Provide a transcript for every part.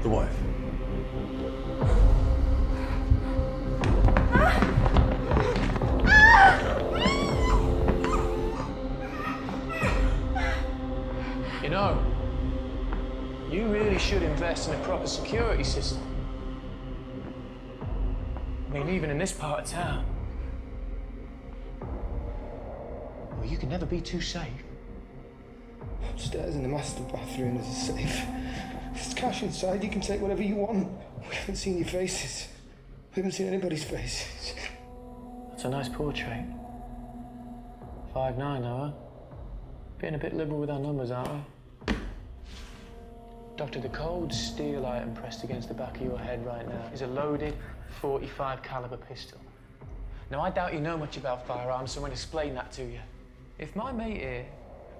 The wife. You know, you really should invest in a proper security system. I mean, even in this part of town. Well, you can never be too safe. Upstairs in the master bathroom there's a safe. There's cash inside, you can take whatever you want. We haven't seen your faces. We haven't seen anybody's faces. That's a nice portrait. 5'9", though, huh? Being a bit liberal with our numbers, aren't we? Doctor, the cold steel item pressed against the back of your head right now is a loaded .45 caliber pistol. Now, I doubt you know much about firearms, so I'm going to explain that to you. If my mate here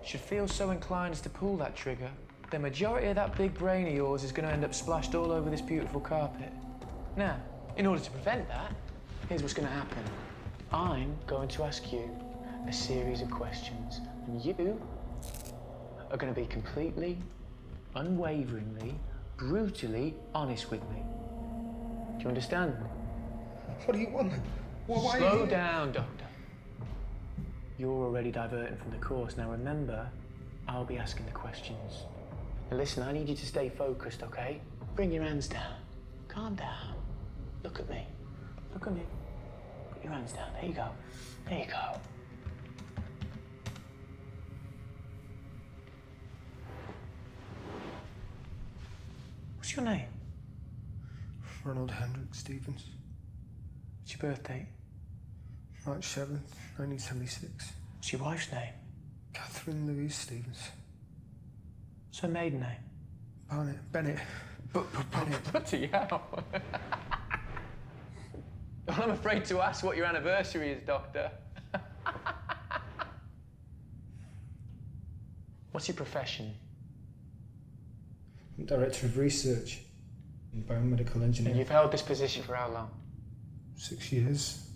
should feel so inclined as to pull that trigger, the majority of that big brain of yours is going to end up splashed all over this beautiful carpet. Now, in order to prevent that, here's what's going to happen. I'm going to ask you a series of questions, and you are going to be completely, unwaveringly, brutally honest with me. Do you understand? What do you want? Why Slow down, Doctor. You're already diverting from the course. Now remember, I'll be asking the questions. Now listen, I need you to stay focused, okay? Bring your hands down. Calm down. Look at me. Look at me. Put your hands down. There you go. There you go. What's your name? Ronald Hendrick Stevens. What's your birth date? March 7th, 1976. What's your wife's name? Catherine Louise Stevens. What's her maiden name? Bennett. Bloody hell. Well, I'm afraid to ask what your anniversary is, Doctor. What's your profession? I'm Director of Research in Biomedical And Engineering. you've held this position for how long? 6 years.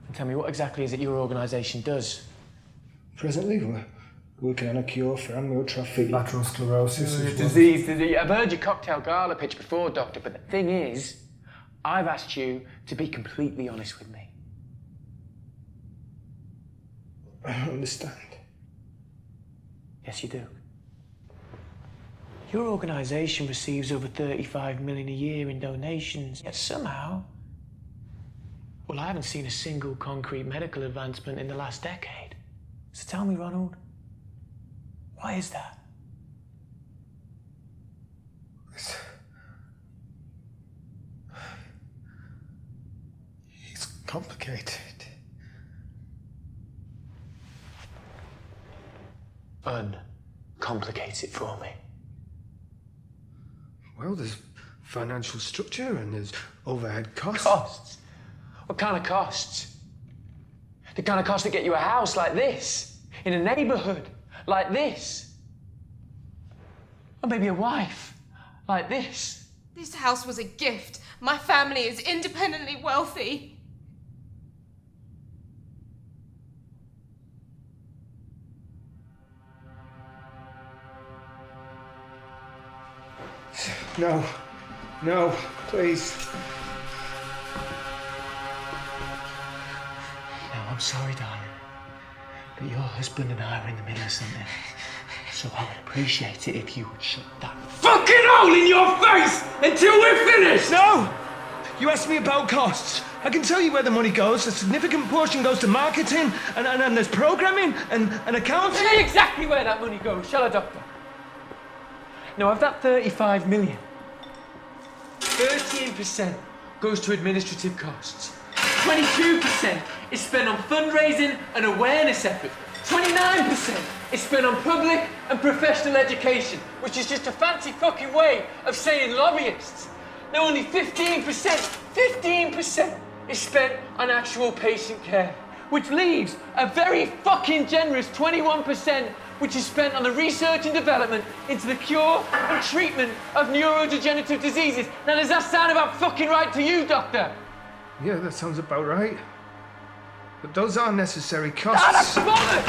And tell me, what exactly is it your organisation does? Presently, we're working on a cure for amyotrophic lateral sclerosis. Disease. I've heard your cocktail gala pitch before, Doctor, but the thing is, I've asked you to be completely honest with me. I don't understand. Yes, you do. Your organisation receives over $35 million a year in donations, yet somehow, well, I haven't seen a single concrete medical advancement in the last decade. So tell me, Ronald, why is that? It's complicated. Uncomplicate it for me. Well, there's financial structure and there's overhead costs. Costs? What kind of costs? The kind of costs that get you a house like this, in a neighbourhood like this. Or maybe a wife like this. This house was a gift. My family is independently wealthy. No, no, please. Now, I'm sorry, darling, but your husband and I are in the middle of something. So I would appreciate it if you would shut that fucking hole in your face until we're finished! No! You asked me about costs. I can tell you where the money goes. A significant portion goes to marketing, and there's programming and accounting. Tell me exactly where that money goes, shall I, Doctor? Now, of that 35 million, 13% goes to administrative costs. 22% is spent on fundraising and awareness efforts. 29% is spent on public and professional education, which is just a fancy fucking way of saying lobbyists. Now, only 15% is spent on actual patient care, which leaves a very fucking generous 21%, which is spent on the research and development into the cure and treatment of neurodegenerative diseases. Now, does that sound about fucking right to you, Doctor? Yeah, that sounds about right. But those are necessary costs. Ah, that's bollocks!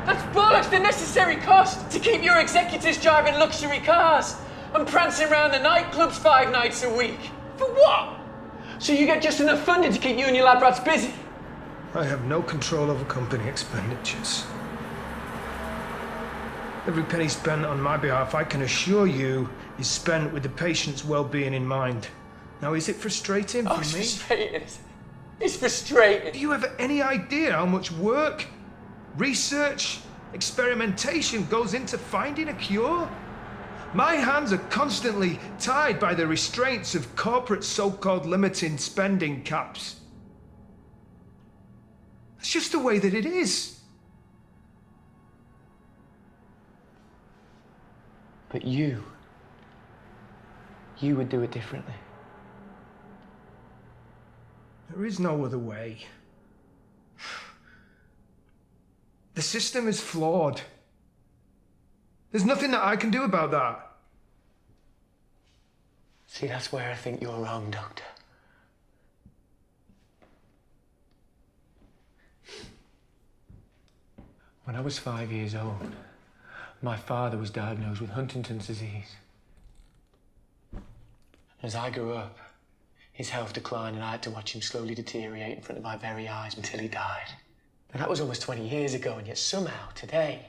That's bollocks, the necessary cost to keep your executors driving luxury cars. I'm prancing around the nightclubs 5 nights a week. For what? So you get just enough funding to keep you and your lab rats busy? I have no control over company expenditures. Every penny spent on my behalf, I can assure you, is spent with the patient's well-being in mind. Now, is it frustrating for It's me? frustrating. It's frustrating. Do you have any idea how much work, research, experimentation goes into finding a cure? My hands are constantly tied by the restraints of corporate so-called limiting spending caps. It's just the way that it is. But you would do it differently. There is no other way. The system is flawed. There's nothing that I can do about that. See, that's where I think you're wrong, Doctor. When I was 5 years old, my father was diagnosed with Huntington's disease. As I grew up, his health declined and I had to watch him slowly deteriorate in front of my very eyes until he died. And that was almost 20 years ago, and yet somehow, today,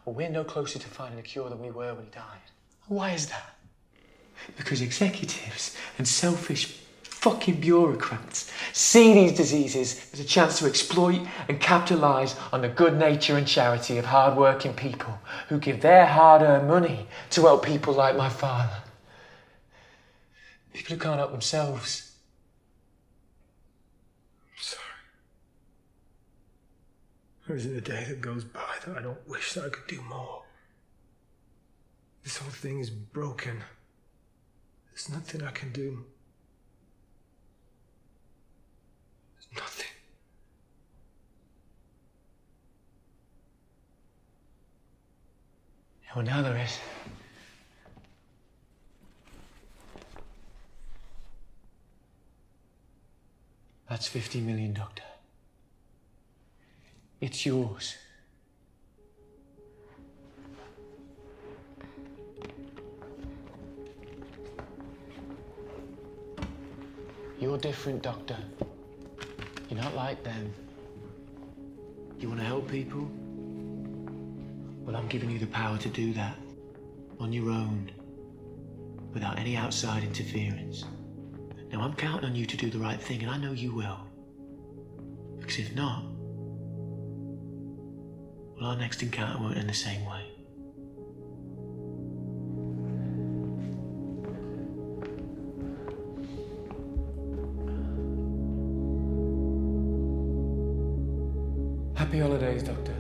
we're no closer to finding a cure than we were when he died. Why is that? Because executives and selfish fucking bureaucrats see these diseases as a chance to exploit and capitalise on the good nature and charity of hard-working people who give their hard-earned money to help people like my father. People who can't help themselves. I'm sorry. There isn't a day that goes by that I don't wish that I could do more. This whole thing is broken. There's nothing I can do. There's nothing. Yeah, well, now there is. That's 50 million, Doctor. It's yours. You're different, Doctor. You're not like them. You want to help people? Well, I'm giving you the power to do that. On your own. Without any outside interference. Now, I'm counting on you to do the right thing, and I know you will. Because if not, well, our next encounter won't end the same way. Happy holidays, Doctor.